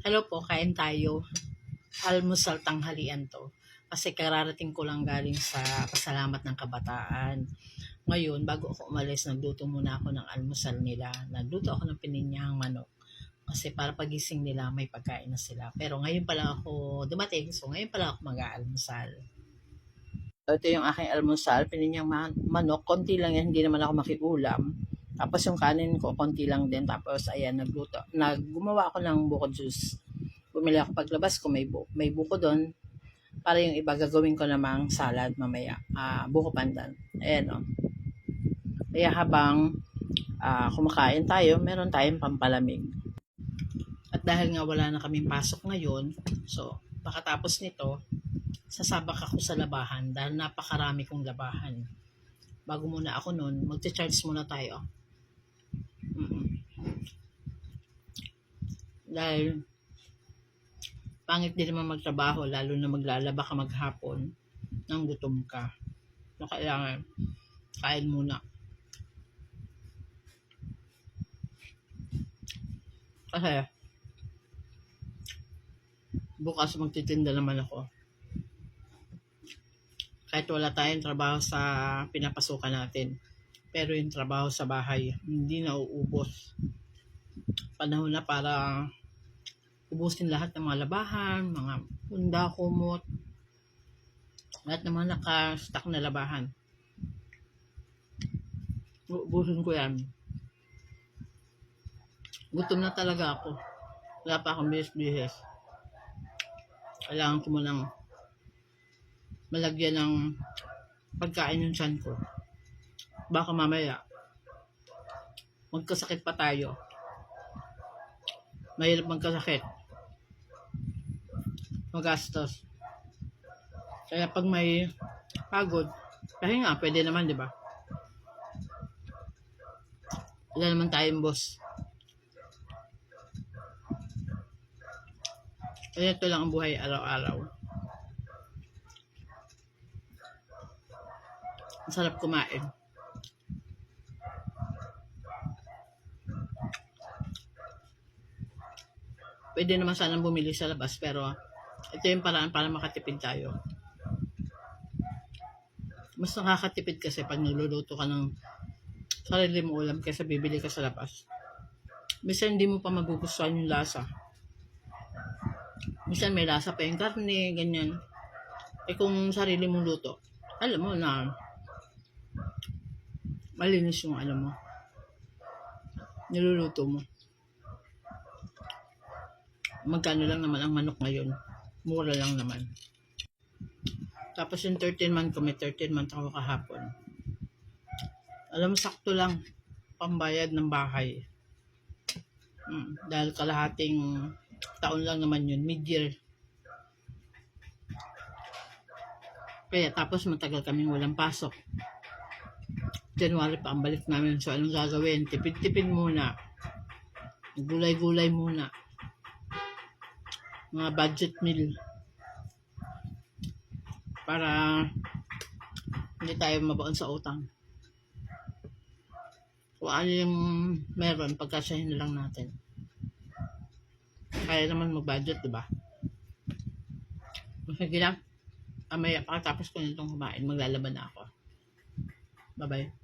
Hello po, kain tayo. Almusal tanghalian to. Kasi kararating ko lang galing sa pasalamat ng kabataan. Ngayon, bago ako umalis, nagluto muna ako ng almusal nila. Nagluto ako ng pininyahang manok. Kasi para pagising nila, may pagkain na sila. Pero ngayon pa lang ako dumating, so ngayon pa lang ako mag-aalmusal. Ito yung aking almusal, pininyang manok. Konti lang yan, hindi naman ako makiulam. Tapos yung kanin ko, konti lang din. Tapos ayan, gumawa ako ng buko juice. Bumili ako paglabas ko, may buko doon. Para yung iba gagawin ko namang salad mamaya. Buko pandan. Ayan o. Kaya habang kumakain tayo, meron tayong pampalamig. At dahil nga wala na kaming pasok ngayon, so pakatapos nito, sasabak ako sa labahan dahil napakarami kong labahan. Bago muna ako nun, magte-charge muna tayo. Dahil pangit din naman magtrabaho, lalo na maglalaba ka maghapon nang gutom ka. So, kailangan kain muna. Kasi bukas magtitinda naman ako. Kahit wala tayong trabaho sa pinapasukan natin. Pero yung trabaho sa bahay, hindi na uubos. Panahon na para ubusin lahat ng mga labahan, mga punda, kumot, lahat ng mga naka-stack na labahan. Ubusin ko yan. Gutom na talaga ako. Wala pa akong bihis-bihis. Kailangan ko munang malagyan ng pagkain yung tiyan ko. Baka mamaya magkasakit pa tayo. Mahirap magkasakit. Magastos. Kaya pag may pagod, pahinga, pwede naman, di ba? Wala naman tayong boss. Kaya ito lang ang buhay araw-araw. Ang sarap kumain. Pwede naman sanang bumili sa labas, pero ito yung paraan para makatipid tayo. Mas nakakatipid kasi pag niluluto ka ng sarili mo ulam kaysa bibili ka sa labas. Minsan hindi mo pa magugustuhan yung lasa. Minsan may lasa pa yung karne, ganyan. Kung sarili mong luto, alam mo na malinis yung niluluto mo. Magkano lang naman ang manok ngayon? Mura lang naman. Tapos yung 13 month ko, may 13 month ako kahapon. Alam mo, sakto lang pambayad ng bahay. Dahil kalahating taon lang naman yun, mid-year. Kaya tapos matagal kaming walang pasok. January pa ang balik namin. So anong gagawin? Tipid-tipid muna. Gulay-gulay muna. Mga budget meal. Para hindi tayo mabaon sa utang. Kung ano yung meron, pagkasahin na lang natin. Kaya naman mag-budget, diba? Sige lang. Amaya, pakatapos ko nitong kumain, maglalaban na ako. Bye-bye.